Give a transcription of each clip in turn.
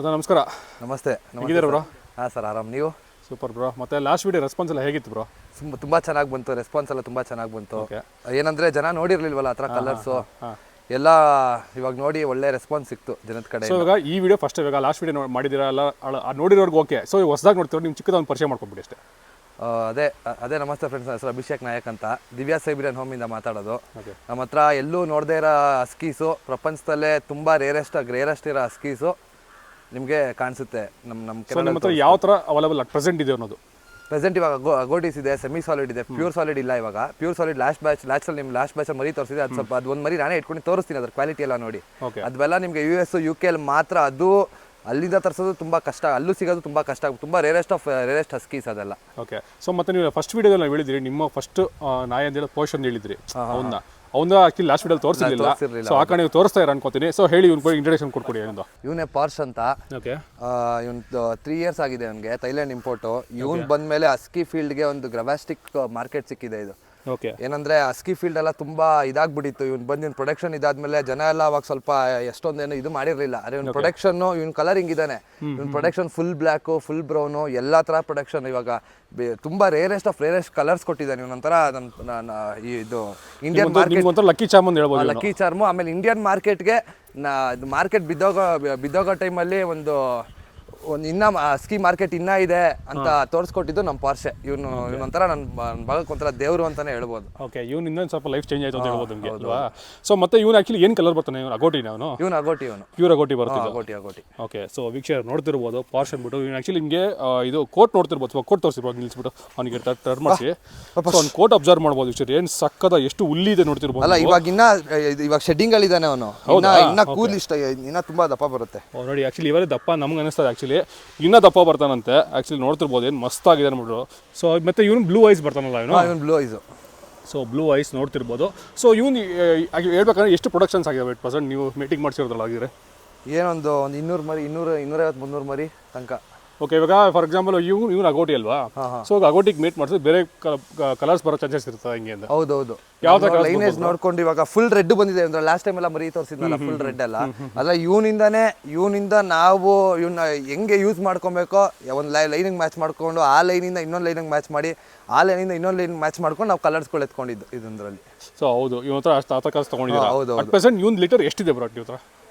ನಮಸ್ಕಾರ. ನಮಸ್ತೆ. ಹೇಗಿದ್ದೀರಾ ಬ್ರೋ? ಹಾಂ ಸರ್, ಆರಾಮ್. ನೀವು? Super bro. ಮತ್ತೆ ಲಾಸ್ಟ್ ವಿಡಿಯೋ ರೆಸ್ಪಾನ್ಸ್ ಎಲ್ಲ ಹೇಗಿತ್ತು ಬ್ರೋ? ತುಂಬ ಚೆನ್ನಾಗಿ ಬಂತು, ರೆಸ್ಪಾನ್ಸ್ ಎಲ್ಲ ತುಂಬ ಚೆನ್ನಾಗಿ ಬಂತು. ಏನಂದರೆ ಜನ ನೋಡಿರಲಿಲ್ವಲ್ಲ ಆ ಥರ ಕಲರ್ಸು ಎಲ್ಲ, ಇವಾಗ ನೋಡಿ ಒಳ್ಳೆ ರೆಸ್ಪಾನ್ಸ್ ಸಿಕ್ತು ಜನದ ಕಡೆ. ಸೊ ಇವಾಗ ಈ ವಿಡಿಯೋ ಫಸ್ಟ್, ಇವಾಗ ಲಾಸ್ಟ್ ವಿಡಿಯೋ ಮಾಡಿದ್ದೀರಾ ಅಲ್ಲ, ನೋಡಿರೋರ್ಗೆ ಓಕೆ. ಸೊ ಹೊಸದಾಗಿ ನೋಡ್ತೀವಿ, ನಿಮ್ಮ ಚಿಕ್ಕದೊಂದು ಪರಿಚಯ ಮಾಡ್ಕೊಂಬಿಡಿ ಅಷ್ಟೇ. ಅದೇ ನಮಸ್ತೆ ಫ್ರೆಂಡ್ಸ್, ಹೆಸರು ಅಭಿಷೇಕ್ ನಾಯಕ್ ಅಂತ, ದಿವ್ಯಾ ಸೈಬ್ರಿಯನ್ ಹೋಮಿಂದ ಮಾತಾಡೋದು. ನಮ್ಮ ಹತ್ರ ಎಲ್ಲೂ ನೋಡದೇ ಇರೋ ಹಸ್ಕೀಸು, ಪ್ರಪಂಚದಲ್ಲೇ ತುಂಬ ರೇರೆಸ್ಟ್ ಇರೋ ಹಸ್ಕೀಸು ನಿಮಗೆ ಕಾಣಿಸುತ್ತೆ ನಮ್ಮ ಹತ್ರ. ಯಾವ ಥರ ಅವೈಲೇಬಲ್ ಪ್ರೆಸೆಂಟ್ ಇದೆ ಅನ್ನೋದು? ಪ್ರೆಸೆಂಟ್ ಇವಾಗ ಅಗೋಟೀಸ್ ಇದೆ, ಸೆಮಿ ಸಾಲಿಡ್ ಇದೆ, ಪ್ಯೂರ್ ಸಾಲಿಡ್ ಇಲ್ಲ. ಇವಾಗ ಪ್ಯೂರ್ ಸಾಲಿಡ್ ಲಾಸ್ಟ್ ಬ್ಯಾಚಲ್ಲಿ ನಿಮ್ಮ ಲಾಸ್ಟ್ ಬ್ಯಾಚಲ್ಲಿ ಮರಿ ತೋರಿಸಿದೆ. ಅದು ಸ್ವಲ್ಪ ಅದು ಒಂದು ಮರಿ ನಾನೇ ಇಟ್ಕೊಂಡು ತೋರಿಸ್ತೀನಿ, ಅದ್ರ ಕ್ವಾಲಿಟಿ ಎಲ್ಲ ನೋಡಿ. ಅದೆಲ್ಲ ನಿಮಗೆ US UK ಮಾತ್ರ, ಅದು ಅಲ್ಲಿಂದ ತರಿಸೋದು ತುಂಬ ಕಷ್ಟ, ಅಲ್ಲೂ ಸಿಗೋದು ತುಂಬ ಕಷ್ಟ, ತುಂಬ ರೇರೆಸ್ಟ್ ಹಸ್ಕೀಸ್ ಅದೆಲ್ಲ. ಓಕೆ. ಸೊ ಮತ್ತೆ ನೀವು ಫಸ್ಟ್ ವಿಡಿಯೋದಲ್ಲಿ ನಾವು ಹೇಳಿದ್ರಿ, ನಿಮ್ಮ ಫಸ್ಟ್ ನಾಯಿ ಅಂತ ಹೇಳಿ ಪೋಷನ್ ಹೇಳಿದ್ರಿ, ಅವನ್ನ ಆಕ್ಚುಲಿ ಲಾಸ್ಟ್ ವಿಡಿಯೋ ತೋರಿಸಿರಲಿಲ್ಲ. ಸೊ ಆ ಕಡೆ ನೀವು ತೋರಿಸ್ತಾ ಇರ ಅನ್ಕೋತೀನಿ. ಸೊ ಹೇಳಿ, ಇವ್ನ ಇಂಟ್ರೊಡಕ್ಷನ್ ಕೊಟ್ಕೊಡಿ. ಇವನೇ ಪಾರ್ಶ್ ಅಂತ. ಓಕೆ. ಇವನ್ 3 years ಆಗಿದೆ ಅವನಿಗೆ, ಥೈಲ್ಯಾಂಡ್ ಇಂಪೋರ್ಟು. ಇವನ್ ಬಂದಮೇಲೆ ಹಸ್ಕಿ ಫೀಲ್ಡ್ಗೆ ಒಂದು ಗ್ರವಾಸ್ಟಿಕ್ ಮಾರ್ಕೆಟ್ ಸಿಕ್ಕಿದೆ. ಇದು ಓಕೆ. ಏನಂದ್ರೆ ಹಸ್ಕಿ ಫೀಲ್ಡ್ ಎಲ್ಲ ತುಂಬಾ ಇದಾಗ್ಬಿಟ್ಟಿತ್ತು. ಇವ್ನು ಬಂದು ಇವ್ನ ಪ್ರೊಡಕ್ಷನ್ ಇದಾದ್ಮೇಲೆ ಜನ ಎಲ್ಲ ಅವಾಗ ಸ್ವಲ್ಪ ಎಷ್ಟೊಂದೇನು ಇದು ಮಾಡಿರಲಿಲ್ಲ. ಅದೇ ಇವ್ನ ಪ್ರೊಡಕ್ಷನ್, ಇವ್ನ ಕಲರಿಂಗ್ ಇದ್ದಾನೆ, ಇವ್ನ production full black, full brown, ಎಲ್ಲ ಥರ ಪ್ರೊಡಕ್ಷನ್. ಇವಾಗ ತುಂಬಾ ರೇರೆಸ್ಟ್ ಕಲರ್ಸ್ ಕೊಟ್ಟಿದ್ದಾನೆ. ಇವನೊಂಥರ ಇದು ಇಂಡಿಯನ್ ಮಾರ್ಕೆಟ್ ಲಕ್ಕಿ ಚಾರ್ಮ್ ಅಂತ ಹೇಳ್ಬೋದು. ಲಕ್ಕಿ ಚಾರ್ಮು. ಆಮೇಲೆ ಇಂಡಿಯನ್ ಮಾರ್ಕೆಟ್ಗೆ ಮಾರ್ಕೆಟ್ ಬಿದ್ದೋಗೋ ಟೈಮಲ್ಲಿ ಒಂದು ಇನ್ನ ಸ್ಕೀ ಮಾರ್ಕೆಟ್ ಇನ್ನ ಇದೆ ಅಂತ ತೋರಿಸ್ಕೊಟ್ಟಿದ್ದು ನಮ್ಮ ಪಾರ್ಶೆ. ಇವನೊಂಥರ ನನ್ನ ಭಾಗಕ್ಕೆ ಒಂಥರ ದೇವರು ಅಂತಾನೆ ಹೇಳ್ಬೋದು. ಓಕೆ. ಇವನು ಇನ್ನೊಂದು ಸ್ವಲ್ಪ ಲೈಫ್ ಚೇಂಜ್ ಆಯ್ತು ಅಂತ ಹೇಳ್ಬೋದು ನಿಮಗೆ ಅಲ್ವಾ? ಸೊ ಮತ್ತೆ ಇವನು ಆಕ್ಚುಲಿ ಏನು ಕಲರ್ ಬರ್ತಾನೆ? ಇವನು ಅಗೋಟಿ. ಇವನು ಪ್ಯೂರ್ ಅಗೋಟಿ ಬರುತ್ತೆ. ಅಗೋಟಿ. ಓಕೆ. ಸೊ ವೀಕ್ಷಕರು ನೋಡ್ತಿರ್ಬೋದು, ಪಾರ್ಶ್ ಅಂದ್ಬಿಟ್ಟು ಇವನು ಆಕ್ಚುಲಿ ನಿಮಗೆ ಇದು ಕೋಟ್ ನೋಡ್ತಿರ್ಬೋದು. ಕೋಟ್ ತೋರಿಸಿರ್ಬೋದು, ನಿಲ್ಸ್ಬಿಟ್ಟು ಅವನಿಗೆ ಟರ್ನ್ ಮಾಡಿಸಿ ಒಂದು ಕೋಟ್ ಅಬ್ಸರ್ವ್ ಮಾಡ್ಬೋದು. ವೀಕ್ಷಕರು ಏನು ಸಕ್ಕದ ಎಷ್ಟು ಹುಲ್ಲಿದೆ ನೋಡ್ತಿರ್ಬೋದು. ಅಲ್ಲ, ಇವಾಗ ಶೆಡ್ಡಿಂಗ್ ಅಲ್ಲಿ ಇದ್ದಾನೆ ಅವನು. ಇನ್ನ ಕೂಲ್ ಇಷ್ಟ, ಇನ್ನ ತುಂಬಾ ದಪ್ಪ ಬರುತ್ತೆ ನೋಡಿ. ಆಕ್ಚುಲಿ ಇವರೇ ದಪ್ಪ ನಮ್ಗೆ ಅನಿಸ್ತದೆ. ಆಕ್ಚುಲಿ ಇನ್ನೂ ದಪ್ಪ ಬರ್ತಾನಂತೆ. ಆಕ್ಚುಲಿ ನೋಡ್ತಿರ್ಬೋದು, ಏನು ಮಸ್ತ್ ಆಗಿದೆ ಅಂದ್ಬಿಟ್ಟು. ಸೊ ಮತ್ತೆ ಇವನು ಬ್ಲೂ ಐಸ್ ಬರ್ತಾನಲ್ಲ, ಇವನು blue eyes. So blue eyes ನೋಡ್ತಿರ್ಬೋದು. ಸೊ ಇವನು ಹೇಳ್ಬೇಕಂದ್ರೆ ಎಷ್ಟು ಪ್ರೊಡಕ್ಷನ್ಸ್ ಆಗಿದೆ ಪ್ರೆಸೆಂಟ್ ನೀವು ಮೀಟಿಂಗ್ ಮಾಡಿಸಿರೋದ್ರಲ್ಲ ಆಗಿದ್ರೆ? ಏನೊಂದು 200 ಮರಿ, 250-300 ಮರಿ ತನಕ. ಓಕೆ. ಇವಾಗ ಫಾರ್ ಎಕ್ಸಾಂಪಲ್ ಇವನು ಅಗೋಟಿ ಅಲ್ವಾ? ಸೊ ಅಗೋಟಿಗೆ ಮೇಟ್ ಮಾಡಿದ್ರೆ ಬೇರೆ ಕಲರ್ಸ್ ಬರೋ ಚಾನ್ಸಸ್ ಇರ್ತದೆ ಹಿಂಗೆ ಅಂತ? ಹೌದು. ಯಾವ ಲೈನೇಜ್ ನೋಡ್ಕೊಂಡು ಇವಾಗ ಫುಲ್ ರೆಡ್ ಬಂದಿದೆ ಅಂದ್ರೆ ಲಾಸ್ಟ್ ಟೈಮ್ ಎಲ್ಲ ಮರಿ ತೋರಿಸಿದ್ನಲ್ಲ ಫುಲ್ ರೆಡ್ ಎಲ್ಲ. ಅಲ್ಲ, ಇವನಿಂದ ನಾವು ಇವನ್ನ ಹೆಂಗೆ ಯೂಸ್ ಮಾಡ್ಕೊಬೇಕೋ, ಒಂದು ಲೈನಿಂಗ್ ಮ್ಯಾಚ್ ಮಾಡ್ಕೊಂಡು ಆ ಲೈನಿಂದ ಇನ್ನೊಂದು ಲೈನಿಂಗ್ ಮ್ಯಾಚ್ ಮಾಡಿ, ಆ ಲೈನಿಂದ ಇನ್ನೊಂದು ಲೈನ್ ಮ್ಯಾಚ್ ಮಾಡ್ಕೊಂಡು ನಾವು ಕಲರ್ಸ್ಗಳು ಎತ್ಕೊಂಡಿದ್ದು ಇದರಲ್ಲಿ. ಸೊ ಹೌದು, ಇವನ ಹತ್ರ ಅಷ್ಟು ಕಲರ್ಸ್ ತಗೊಂಡಿದ್ದೀರಾ? ಹೌದು. ಅಟ್ ಪ್ರೆಸೆಂಟ್ ಇವನ್ ಲೀಟರ್ ಎಷ್ಟಿದೆ ಬ್ರೋ ನಿಮ್ಮ ಹತ್ರ?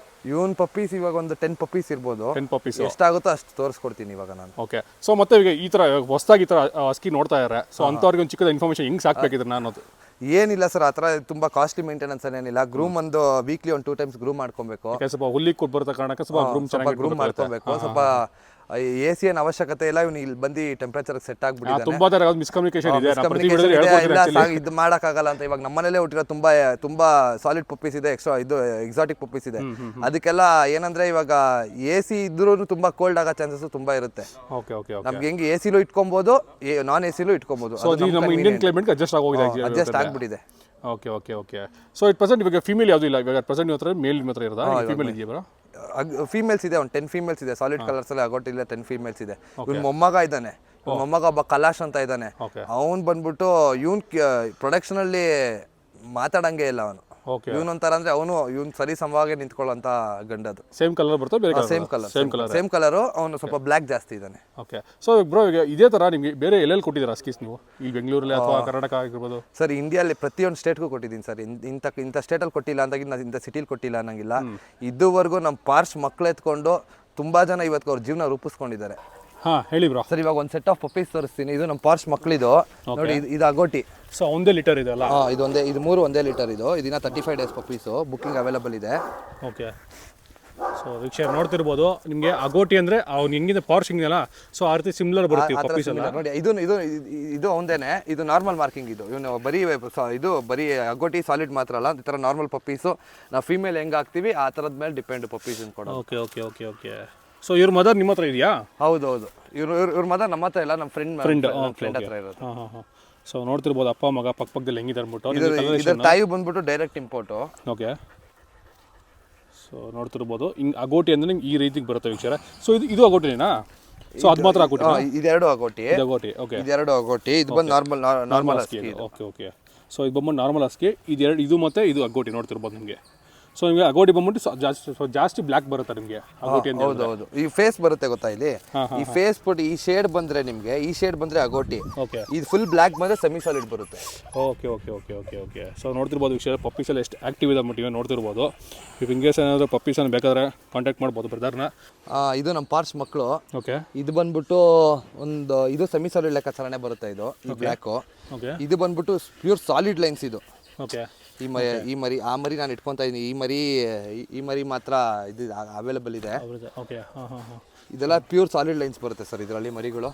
ಇವನ್ ಪಪ್ಪೀಸ್ ಇವಾಗ ಒಂದು 10 ಪಪ್ಪೀಸ್ ಇರ್ಬೋದು. 10 ಪಪ್ಪೀಸ್ ಎಷ್ಟಾಗುತ್ತೋ ಅಷ್ಟು ತೋರಿಸ್ಕೊಡ್ತೀನಿ ಇವಾಗ ನಾನು. ಓಕೆ. ಸೊ ಮತ್ತೆ ಈಗ ಈ ಥರ ಹೊಸದಾಗಿ ಈ ಥರ ಹಸ್ಕಿ ನೋಡ್ತಾ ಇದ್ದಾರೆ. ಸೊ ಅಂಥವ್ರಿಗೆ ಒಂದು ಚಿಕ್ಕದ ಇನ್ಫಾರ್ಮೇಷನ್ ಹೆಂಗೆ ಸಾಕ್ಬೇಕಿದ್ರೆ ನಾನು ಅದು ಏನಿಲ್ಲ ಸರ್, ಆ ಥರ ತುಂಬ ಕಾಸ್ಟ್ಲಿ ಮೇಂಟೆನೆನ್ಸ್ ಏನಿಲ್ಲ. ಗ್ರೂಮ್ ಒಂದು ವೀಕ್ಲಿ 2 times ಗ್ರೂಮ್ ಮಾಡ್ಕೊಬೇಕು. ಸ್ವಲ್ಪ ಹುಲ್ಲಿಗೆ ಕೊಟ್ಟು ಬರೋ ಕಾರಣಕ್ಕೆ ಸ್ವಲ್ಪ ಗ್ರೂಮ್ ಮಾಡ್ಕೊಬೇಕು. ಸ್ವಲ್ಪ AC ಏನು ಅವಶ್ಯಕತೆ ಇಲ್ಲ. ಇವನು ಇಲ್ಲಿ ಬಂದು ಟೆಂಪರೇಚರ್ ಸೆಟ್ ಆಗ್ಬಿಟ್ಟಿದ್ದಾನೆ. ತುಂಬಾ ತರ ಮಿಸ್ಕಮ್ಯುನಿಕೇಶನ್ ಇದೆ, ಇದು ಮಾಡೋಕ್ಕಾಗಲ್ಲ ಅಂತ. ಇವಾಗ ನಮ್ಮನೇಲೆ ಹುಟ್ಟಿರೋ ತುಂಬಾ ಸಾಲಿಡ್ ಪಪ್ಪೀಸ್ ಇದೆ, ಎಕ್ಸಾಟಿಕ್ ಪಪ್ಪೀಸ್ ಇದೆ. ಅದಕ್ಕೆಲ್ಲ ಏನಂದ್ರೆ ಇವಾಗ AC ಇದ್ರೂ ತುಂಬಾ ಕೋಲ್ಡ್ ಆಗೋ ಚಾನ್ಸಸ್ ತುಂಬಾ ಇರುತ್ತೆ. ನಮ್ಗೆ ಹೆಂಗೆ AC ಲೂ ಇಟ್ಕೊಬಹುದು, ನಾನ್ AC ಲೂ ಇಟ್ಕೊಬಹುದು. ಇಂಡಿಯನ್ ಕ್ಲೈಮೇಟ್ ಅಡ್ಜಸ್ಟ್ ಆಗ್ಬಿಟ್ಟಿದೆ. ಓಕೆ. ಸೊ ಇಟ್ ಪ್ರೆಸೆಂಟ್ ಇವಾಗ ಫೀಮೇಲ್ ಯಾವುದು ಇಲ್ಲ. ಇವಾಗ ಪ್ರೆಸೆಂಟ್ ನಿಮ್ಮ ಹತ್ರ ಮೇಲ್ ನಿಮ್ಮ ಹತ್ರ ಇರೋದಾ? ಫೀಮೇಲ್ ಇದೆಯಾ ಬ್ರೋ? ಫೀಮೇಲ್ಸ್ ಇದೆ, ಒಂದು 10 ಫೀಮೇಲ್ಸ್ ಇದೆ. ಸಾಲಿಡ್ ಕಲರ್ಸ್ ಅಲ್ಲಿ ಅಗೋಟಿ ಇಲ್ಲ, 10 ಫೀಮೇಲ್ಸ್ ಇದೆ. ಇವ್ನ ಮೊಮ್ಮಗ ಇದ್ದಾನೆ, ಮೊಮ್ಮಗ ಒಬ್ಬ ಕಲಾಶ್ ಅಂತ ಇದ್ದಾನೆ. ಅವನ್ ಬಂದ್ಬಿಟ್ಟು ಇವನ್ ಪ್ರೊಡಕ್ಷನ್ ಅಲ್ಲಿ ಮಾತಾಡಂಗೆ ಇಲ್ಲ. ಅವನು ಇವನೊಂಥರ ಅಂದ್ರೆ ಇವನ್ ಸರಿ ಸಮವಾಗಿ ನಿಂತ್ಕೊಳ್ಳೋಂತ ಗಂಡದು. ಸೇಮ್ ಕಲರ್ ಬರ್ತದೆ? Same colour. ಅವನು ಸ್ವಲ್ಪ ಬ್ಲ್ಯಾಕ್ ಜಾಸ್ತಿ ಇದ್ದಾನೆ. ಓಕೆ. ಸೊ ಬ್ರೋ, ಈಗ ಇದೇ ತರ ನಿಮಗೆ ಬೇರೆ ಎಲ್ಲೆಲ್ಲಿ ಕೊಟ್ಟಿದ್ದೀರಾ ಹಸ್ಕೀಸ್ ನೀವು? ಈ ಬೆಂಗಳೂರಲ್ಲಿ ಅಥವಾ ಕರ್ನಾಟಕ ಆಗಿರ್ಬೋದು? ಸರ್, ಇಂಡಿಯಾದಲ್ಲಿ ಪ್ರತಿಯೊಂದು ಸ್ಟೇಟ್ಗೂ ಕೊಟ್ಟಿದ್ದೀನಿ ಸರ್. ಇಂಥ ಸ್ಟೇಟಲ್ಲಿ ಕೊಟ್ಟಿಲ್ಲ ಅಂದಾಗಿ ನಾನು ಇಂಥ ಸಿಟಿಲಿ ಕೊಟ್ಟಿಲ್ಲ ಅನ್ನಂಗಿಲ್ಲ. ಇದುವರೆಗೂ ನಮ್ಮ ಪಾರ್ಶ್ ಮಕ್ಳು ಎತ್ಕೊಂಡು ತುಂಬಾ ಜನ ಇವತ್ತು ಅವ್ರ ಜೀವನ ರೂಪಿಸ್ಕೊಂಡಿದ್ದಾರೆ. ಹೇಳಿ ಬ್ರೋ. ಸರ್, ಇವಾಗ ಒಂದು ಸೆಟ್ ಆಫ್ ಪಪ್ಪೀಸ್ ತೋರಿಸ್ತೀನಿ. ಇದು ನಮ್ಮ ಪಾರ್ಶ್ ಮಕ್ಳಿದು ನೋಡಿ. ಇದು ಅಗೋಟಿ. ಸೊ ಒಂದೇ ಲೀಟರ್ ಇದೆ ಅಲ್ಲ? ಇದು 3 ಒಂದೇ ಲೀಟರ್. ಇದನ್ನ 35 days ಪಪ್ಪೀಸು ಬುಕ್ಕಿಂಗ್ ಅವೈಲೇಬಲ್ ಇದೆ. ಓಕೆ. ಸೊ ವೀಕ್ಷಕರು ನೋಡ್ತಿರ್ಬೋದು, ನಿಮಗೆ ಅಗೋಟಿ ಅಂದ್ರೆ ಅವ್ನು ಹೆಂಗಿದೆ ಪಾರ್ಶ್ ಹಿಂಗಲ್ಲ, ಸೊ ಆ ರೀತಿ ಸಿಮಿಲರ್ ಬರುತ್ತೆ ಪಪ್ಪೀಸ್ ಎಲ್ಲ ನೋಡಿ. ಇದು ಒಂದೇನೆ. ಇದು ನಾರ್ಮಲ್ ಮಾರ್ಕಿಂಗ್. ಇವನು ಬರೀ ಅಗೋಟಿ ಸಾಲಿಡ್ ಮಾತ್ರ ಅಲ್ಲ, ಈ ಥರ ನಾರ್ಮಲ್ ಪಪ್ಪೀಸು ನಾವು ಫೀಮೇಲ್ ಹೆಂಗೆ ಹಾಕ್ತೀವಿ ಆ ಥರದ ಮೇಲೆ ಡಿಪೆಂಡ್ ಪಪ್ಪೀಸ್ ಕೊಡೋದು. ಓಕೆ. ಸೊ ಇವ್ರ ಮದರ್ ನಿಮ್ಮ ಹತ್ರ ಇದೆಯಾ? ಹೌದು. ಇವ್ರ ಮದರ್ ನಮ್ಮ ಹತ್ರ ಇಲ್ಲ, ನಮ್ಮ ಫ್ರೆಂಡ್ ಹತ್ರ ಇರೋದು. ಸೊ ನೋಡ್ತಿರ್ಬೋದು, ಅಪ್ಪ ಮಗ ಪಕ್ಕದಲ್ಲಿ ಹೆಂಗಿದ್ದಾರೆ ಅಂದ್ಬಿಟ್ಟು. ಇದರ ತಾಯಿ ಬಂದ್ಬಿಟ್ಟು ಡೈರೆಕ್ಟ್ ಇಂಪೋರ್ಟು. ಓಕೆ. ಸೊ ನೋಡ್ತಿರ್ಬೋದು, ಹಿಂಗೆ ಅಗೋಟಿ ಅಂದ್ರೆ ನಿಮ್ಗೆ ಈ ರೀತಿಗೆ ಬರುತ್ತೆ ವೀಕ್ಷರ. ಸೊ ಇದು ಅಗೋಟಿನೇನಾ? ಸೊ ಅದು ಮಾತ್ರ ಅಗೋಟಿ? ಇದೆರಡು ಅಗೋಟಿ. ಓಕೆ. ಇದೆರಡು ಅಗೋಟಿ. ಇದು ಬಂದು ನಾರ್ಮಲ್ ಹಸ್ಕಿ. ಓಕೆ. ಸೊ ಇದು ಬಂದು ನಾರ್ಮಲ್ ಹಸ್ಕಿ. ಇದು ಮತ್ತೆ ಇದು ಅಗೋಟಿ ನೋಡ್ತಿರ್ಬೋದು ನಿಮಗೆ. ಸೊ ನಿಮಗೆ ಅಗೋಟಿ ಬಂದ್ಬಿಟ್ಟು ಜಾಸ್ತಿ ಬ್ಲ್ಯಾಕ್ ಬರುತ್ತೆ ನಿಮಗೆ ಅಗೋಟಿ ಅಂತ ಹೌದು ಈ ಫೇಸ್ ಬರುತ್ತೆ ಗೊತ್ತಾ ಇಲ್ಲಿ, ಈ ಫೇಸ್ ಬಿಟ್ಟು ಈ ಶೇಡ್ ಬಂದ್ರೆ ನಿಮ್ಗೆ, ಈ ಶೇಡ್ ಬಂದ್ರೆ ಅಗೋಟಿ, ಓಕೆ ಇದು ಫುಲ್ ಬ್ಲ್ಯಾಕ್ ಬಂದ್ರೆ ಸೆಮಿ ಸಾಲಿಡ್ ಬರುತ್ತೆ. Okay okay okay okay okay so ನೋಡ್ತಿರ್ಬೋದು ವಿಷಯ ಪಪ್ಪೀಸ್ ಎಲ್ಲ ಎಷ್ಟು ಆ್ಯಕ್ಟಿವ್ ಇದೆ ಅಂದ್ಬಿಟ್ಟು ನೋಡ್ತಿರ್ಬೋದು. ಇಫ್ ಇನ್ ಕೇಸ್ ಏನಾದರೂ ಪಪ್ಪೀಸನ್ನು ಬೇಕಾದ್ರೆ ಕಾಂಟ್ಯಾಕ್ಟ್ ಮಾಡ್ಬೋದು ಬ್ರದರ್ನ. ಇದು ನಮ್ಮ ಪಾರ್ಸ್ ಮಕ್ಕಳು. ಓಕೆ ಇದು ಬಂದ್ಬಿಟ್ಟು ಒಂದು ಇದು ಸೆಮಿ ಸಾಲಿಡ್ ಲೆಕ್ಕಾಚಾರನೆ ಬರುತ್ತೆ ಇದು, ಈ ಬ್ಲ್ಯಾಕು. ಓಕೆ ಇದು ಬಂದ್ಬಿಟ್ಟು ಪ್ಯೂರ್ ಸಾಲಿಡ್ ಲೈನ್ಸ್ ಇದು. ಓಕೆ ಈ ಮರಿ ಆ ಮರಿ ನಾನು ಇಟ್ಕೊತಾ ಇದ್ದೀನಿ. ಈ ಮರಿ ಮಾತ್ರ ಇದು ಅವೈಲೇಬಲ್ ಇದೆ. ಓಕೆ ಹಾಂ ಹಾಂ ಹಾಂ ಇದೆಲ್ಲ ಪ್ಯೂರ್ ಸಾಲಿಡ್ ಲೈನ್ಸ್ ಬರುತ್ತೆ ಸರ್ ಇದರಲ್ಲಿ ಮರಿಗಳು.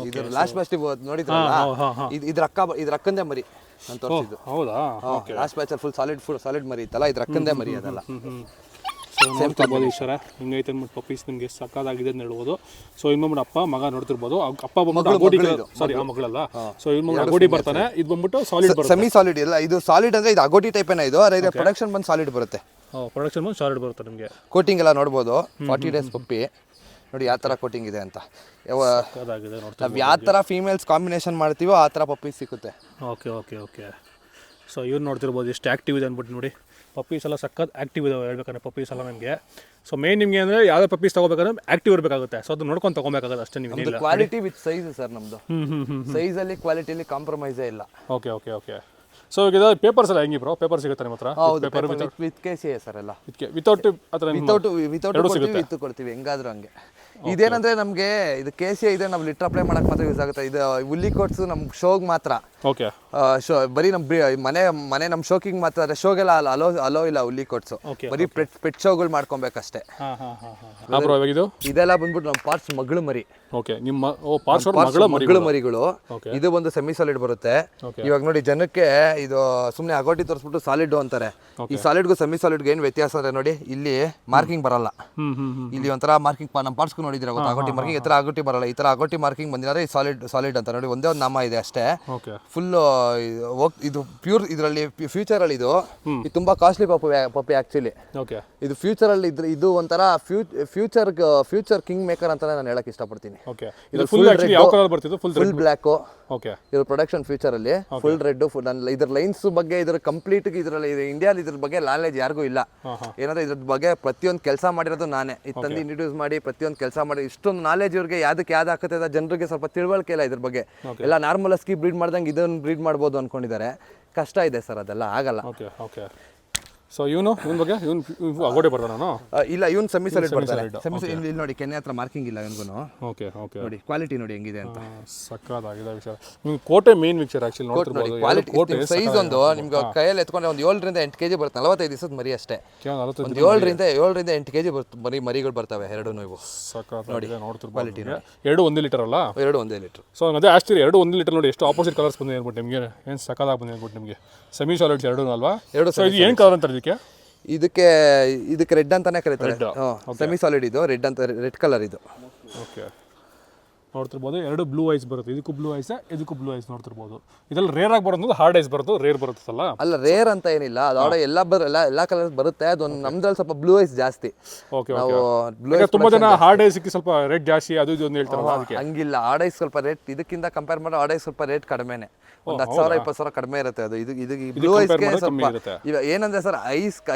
ಇದು ಲಾಸ್ಟ್ ಬ್ಯಾಚ್ ನೋಡಿದ್ರಲ್ಲ, ಇದ್ರ ಅಕ್ಕಂದೇ ಮರಿ ನಾನು ತೋರಿಸಿದ್ದು. ಹೌದಾ? ಲಾಸ್ಟ್ ಬ್ಯಾಚ್ ಫುಲ್ ಸಾಲಿಡ್ ಮರಿ ಇತ್ತಲ್ಲ, ಇದ್ರ ಅಕ್ಕಂದೇ ಮರಿ ಅದೆಲ್ಲ. ಸೊ ನೋಡ್ತಿರ್ಬೋದು ಈಶ್ವರ ಹಿಂಗೈತೆ ಅಂದ್ಬಿಟ್ಟು ಪಪ್ಪೀಸ್ ನಿಮಗೆ ಸಕ್ಕದಾಗಿದೆ ಅಂತ ಹೇಳ್ಬೋದು. ಸೊ ಇನ್ನೊಂದು ಅಪ್ಪ ಮಗ ನೋಡ್ತಿರ್ಬೋದು. ಅಪ್ಪ ಬಂದ್ಬಿಟ್ಟು ಅಗೋಟಿ, ಸಾರಿ ಆ ಮಗಳಲ್ಲ. ಸೊ ಇನ್ನು ಅಗೋಟಿ ಬರ್ತಾನೆ, ಇದು ಬಂದ್ಬಿಟ್ಟು ಸಾಲಿಡ್ ಬರುತ್ತೆ. ಸೆಮಿ ಸಾಲಿಡ್ ಇಲ್ಲ, ಇದು ಸಾಲಿಡ್ ಅಂದ್ರೆ ಇದು ಅಗೋಟಿ ಟೈಪ್ ಏನೋ ಇದು. ಅದೇ ಪ್ರೊಡಕ್ಷನ್ ಬಂದು ಸಾಲಿಡ್ ಬರುತ್ತೆ. ಪ್ರೊಡಕ್ಷನ್ ಬಂದು ಸಾಲಿಡ್ ಬರುತ್ತೆ ನಿಮಗೆ. ಕೋಟಿಂಗ್ ಎಲ್ಲ ನೋಡ್ಬೋದು. 40 ಡೇಸ್ ಪಪ್ಪಿ ನೋಡಿ ಯಾವ ಥರ ಕೋಟಿಂಗ್ ಇದೆ ಅಂತ. ನಾವು ಯಾವ ಥರ ಫೀಮೇಲ್ಸ್ ಕಾಂಬಿನೇಷನ್ ಮಾಡ್ತೀವೋ ಆ ಥರ ಪಪ್ಪೀಸ್ ಸಿಗುತ್ತೆ. ಓಕೆ ಓಕೆ ಓಕೆ ಸೊ ಇವ್ರು ನೋಡ್ತಿರ್ಬೋದು ಎಷ್ಟು ಆ್ಯಕ್ಟಿವ್ ಇದೆ ಅಂದ್ಬಿಟ್ಟು ನೋಡಿ. ಪಪ್ಪೀಸ್ ಎಲ್ಲ ಸಖತ್ ಆ್ಯಕ್ಟಿವ್ ಇದೆ ಹೇಳ್ಬೇಕಂದ್ರೆ ಪಪ್ಪೀಸ್ ಎಲ್ಲ ನಮಗೆ. ಸೊ ಮೇನ್ ನಿಮಗೆ ಅಂದರೆ ಯಾವುದೇ ಪಪ್ಪೀಸ್ ತೊಗೋಬೇಕಂದ್ರೆ ಆ್ಯಕ್ಟಿವ್ ಇರಬೇಕಾಗುತ್ತೆ. ಸೊ ಅದು ನೋಡ್ಕೊಂಡು ತೊಗೊಬೇಕಾಗುತ್ತೆ ಅಷ್ಟೇ ನಿಮಗೆ. ಕ್ವಾಲಿಟಿ ವಿತ್ ಸೈಜ್ ಸರ್ ನಮ್ಮದು. ಸೈಜಲ್ಲಿ ಕ್ವಾಲಿಟಿಲಿ ಕಾಂಪ್ರಮೈಸೇ ಇಲ್ಲ. ಓಕೆ ಓಕೆ ಓಕೆ ಸೊ ಈಗ ಪೇಪರ್ಸ್ ಎಲ್ಲ ಹೆಂಗೆ ಬ್ರೋ? ಪೇಪರ್ ಸಿಗುತ್ತೆ ನಿಮ್ಮ ಹತ್ರ? ಹೌದು, ವಿತ್ KCA ಸರ್ ಎಲ್ಲ. ವಿತೌಟ್ ವಿತ್ ಕೊಡ್ತೀವಿ ಹೆಂಗಾದ್ರೂ ಹಂಗೆ. ಇದೇನಂದ್ರೆ ನಮಗೆ ಇದು KCA ಇದೆ, ನಾವು ಲಿಟ್ರ್ ಅಪ್ಲೈ ಮಾಡಕ್ ಮಾತ್ರ ಯೂಸ್ ಆಗುತ್ತೆ. ಇದು ಉಲ್ಲಿ ಕೋಟ್ಸ್ ನಮ್ಗೆ ಶೋಗ್ ಮಾತ್ರ. ಓಕೆ ಬರೀ ನಮ್ಮ ಮನೆ ನಮ್ಮ ಶೋಕಿಂಗ್ ಮಾತ್ರ. ಶೋಗೆಲ್ಲ ಅಲೋ ಇಲ್ಲ ಉಲ್ಲಿ ಕೋಟ್ಸು. ಬರೀ ಪೆಟ್ ಶೋಗಳು ಮಾಡ್ಕೊಬೇಕಷ್ಟೇ. ಇದೆಲ್ಲ ಬಂದ್ಬಿಟ್ಟು ನಮ್ಮ ಪಾರ್ಟ್ಸ್ ಮಗಳು ಮರಿ. ಓಕೆ ನಿಮ್ಮ ಪಾರ್ಟ್ಸ್ ಮಗಳು ಮರಿಗಳು. ಇದು ಒಂದು ಸೆಮಿ ಸಾಲಿಡ್ ಬರುತ್ತೆ. ಇವಾಗ ನೋಡಿ ಜನಕ್ಕೆ ಇದು ಸುಮ್ಮನೆ ಅಗೋಟಿ ತೋರಿಸ್ಬಿಟ್ಟು ಸಾಲಿಡ್ ಅಂತಾರೆ. ಈ ಸಾಲಿಡ್ಗೂ ಸೆಮಿ ಸಾಲಿಡ್ಗೆ ಏನು ವ್ಯತ್ಯಾಸ ಅಂದ್ರೆ ನೋಡಿ, ಇಲ್ಲಿ ಮಾರ್ಕಿಂಗ್ ಬರಲ್ಲ. ಇಲ್ಲಿ ಒಂಥರ ಮಾರ್ಕಿಂಗ್ ನಮ್ಮ ಪಾರ್ಟ್ಸ್ಗೂ ನೋಡಿದ್ರೆ ಗೊತ್ತಾ, ಅಗೋಟಿ ಮಾರ್ಕಿಂಗ್ ಈ ಥರ ಅಗೋಟಿ ಬರಲ್ಲ. ಈ ಥರ ಅಗೋಟಿ ಮಾರ್ಕಿಂಗ್ ಬಂದಿದ್ರೆ ಸಾಲಿಡ್ ಅಂತ ನೋಡಿ. ಒಂದೇ ಒಂದು ನಾಮ ಇದೆ ಅಷ್ಟೇ. ಫುಲ್ ಇದು ಪ್ಯೂರ್. ಇದರಲ್ಲಿ ಫ್ಯೂಚರ್ ಅಲ್ಲಿ ಇದು ತುಂಬಾ ಕಾಸ್ಟ್ಲಿ ಪಪ್ಪಿ ಆಕ್ಚುಲಿ. ಇದು ಫ್ಯೂಚರ್ ಅಲ್ಲಿ ಇದು ಒಂಥರ ಫ್ಯೂಚರ್ ಕಿಂಗ್ ಮೇಕರ್ ಅಂತಾನೆ ನಾನು ಹೇಳಕ್ ಇಷ್ಟಪಡ್ತೀನಿ. Full black. ಇದು ಪ್ರೊಡಕ್ಷನ್ ಫ್ಯೂಚರ್ ಅಲ್ಲಿ ಫುಲ್ ರೆಡ್. ಇದ್ರ ಲೈನ್ಸ್ ಬಗ್ಗೆ ಇದ್ರ ಕಂಪ್ಲೀಟ್ ಇದರಲ್ಲಿ ಇಂಡಿಯಾದಲ್ಲಿ ಇದ್ರ ಬಗ್ಗೆ ನಾಲೆಜ್ ಯಾರಿಗೂ ಇಲ್ಲ. ಏನಂದ್ರೆ ಇದ್ರ ಬಗ್ಗೆ ಪ್ರತಿಯೊಂದು ಕೆಲಸ ಮಾಡಿರೋದು ನಾನೇ. ತಂದು ಇಂಟ್ರೊಡ್ಯೂಸ್ ಮಾಡಿ ಪ್ರತಿಯೊಂದು ಕೆಲಸ ಮಾಡಿ ಇಷ್ಟೊಂದು ನಾಲೆಜ್ ಇವ್ರಿಗೆ ಯಾವ್ದಕ್ಕೆ ಯಾವ್ದು ಹಾಕತ್ತೆ ಜನರಿಗೆ ಸ್ವಲ್ಪ ತಿಳುವಳಿಕೆ ಇಲ್ಲ ಇದ್ರ ಬಗ್ಗೆ. ಎಲ್ಲ ನಾರ್ಮಲ್ ಅಸ್ಕಿ ಬ್ರೀಡ್ ಮಾಡ್ದಂಗೆ ಇದನ್ನು ಬ್ರೀಡ್ ಮಾಡ್ಬೋದು ಅನ್ಕೊಂಡಿದ್ದಾರೆ. ಕಷ್ಟ ಇದೆ ಸರ್, ಅದೆಲ್ಲ ಆಗಲ್ಲ. ಸೊ ಇವನ್ ಬಗ್ಗೆ ಅಗೋಟಿ ಬರ್ತಾನ? ಇಲ್ಲ, ಇವನ್ ಸೆಮಿ ಸಾಲಿಡ್ ಬರ್ತಾರೆ. ಇಲ್ಲಿ ನೋಡಿ ಕೆನ್ನೆ ಹತ್ರ ಮಾರ್ಕಿಂಗ್ ಇಲ್ಲ ಇವನ್ಗೂ. ಓಕೆ ಓಕೆ ನೋಡಿ ಕ್ವಾಲಿಟಿ ನೋಡಿ ಹೆಂಗಿದೆ ಅಂತ. ಸಕ್ಕತ್ತಾಗಿದೆ ವಿಷಯ. ನೀವು ಕೋಟೆ ಮೇನ್ ವಿಷಯ ಆಕ್ಚುಲಿ ನೋಡ್ತಿರ್ಬೋದು. ಕ್ವಾಲಿಟಿ ಸೈಜ್ ಒಂದು ನಿಮ್ಗೆ ಕೈಯಲ್ಲಿ ಎತ್ಕೊಂಡ್ರೆ ಒಂದು 7 ರಿಂದ 8 kg ಬರುತ್ತೆ. 45 ದಿವಸದ ಮರಿ ಅಷ್ಟೇ. ಒಂದು 7 ರಿಂದ 8 kg ಮರಿಗಳು ಬರ್ತವೆ ಎರಡೂ. ಇವು ಸಕ್ಕತ್ತಾಗಿದೆ ನೋಡ್ತಿರ್ಬೋದು. ಕ್ವಾಲಿಟಿ ಎರಡು 1 ಲೀಟರ್ ಅಲ್ಲ? ಎರಡು 1 ಲೀಟರ್. ಸೊ ಅದೇ ಆಶ್ಚರ್ಯ, ಎರಡು 1 ಲೀಟರ್ ನೋಡಿ ಎಷ್ಟು ಆಪೋಸಿಟ್ ಕಲರ್ಸ್ ಬಂದಿದೆ ಅನ್ಬಿಟ್ಟು ನಿಮಗೆ. ಏನು ಸಕ್ಕತ್ತಾಗಿ ಬಂದಿದೆ ಅನ್ಬಿಟ್ಟು ನಿಮಗೆ. ಸೆಮಿ ಸಾಲಿಡ್ಸ್ ಎರಡು ಅಲ್ವಾ? ಸೊ ಇದು ಏನು ಕಲರ್ ಅಂತಾರೆ ಇದಕ್ಕೆ ರೆಡ್ ಅಂತಾನೆ ಕರೀತಾರೆ. ಸೆಮಿ ಸಾಲಿಡ್ ಇದು ರೆಡ್ ಅಂತ, ರೆಡ್ ಕಲರ್ ಇದು. ಓಕೆ ನೋಡ್ತಿರ್ಬೋದು. ಎರಡು ಬ್ಲೂ ಐಸ್ ಬರುತ್ತೆ. ಇದಕ್ಕೂ ಬ್ಲೂ ಐಸ್, ಇದಕ್ಕೂ ಬ್ಲೂ ಐಸ್ ನೋಡ್ತಿರ್ಬೋದು. ಇದೆಲ್ಲ ರೇರ್ ಆಗಿ ಬರೋದು ಹಾರ್ಡ್ ಐಸ್ ಬರುತ್ತೆ, ರೇರ್ ಬರುತ್ತಲ್ಲ? ಅಲ್ಲ, ರೇರ್ ಅಂತ ಏನಿಲ್ಲ. ಅದು ಎಲ್ಲ ಕಲರ್ಸ್ ಬರುತ್ತೆ. ಅದೊಂದು ನಮ್ದ್ರಲ್ಲಿ ಸ್ವಲ್ಪ ಬ್ಲೂ ಐಸ್ ಜಾಸ್ತಿ. ಓಕೆ ತುಂಬಾ ಜನ ಹಾರ್ಡ್ ಐಸ್ ಸ್ವಲ್ಪ ರೇಟ್ ಜಾಸ್ತಿ ಅದು ಇದು ಅಂತ ಹೇಳ್ತಾರಲ್ಲ, ಅದಕ್ಕೆ. ಹಂಗಿಲ್ಲ, ಹಾರ್ಡ್ ಐಸ್ ಸ್ವಲ್ಪ ರೇಟ್ ಇದಕ್ಕಿಂತ ಕಂಪೇರ್ ಮಾಡಿ ಹಾರ್ಡ್ ಐಸ್ ಸ್ವಲ್ಪ ರೇಟ್ ಕಡಿಮೆನೆ. ಒಂದು 10,000 20,000 ಕಡಿಮೆ ಇರುತ್ತೆ ಅದು. ಇದು ಬ್ಲೂ ಐಸ್ಗೆ ಸ್ವಲ್ಪ ಇವಾಗ ಏನಂದ್ರೆ ಸರ್,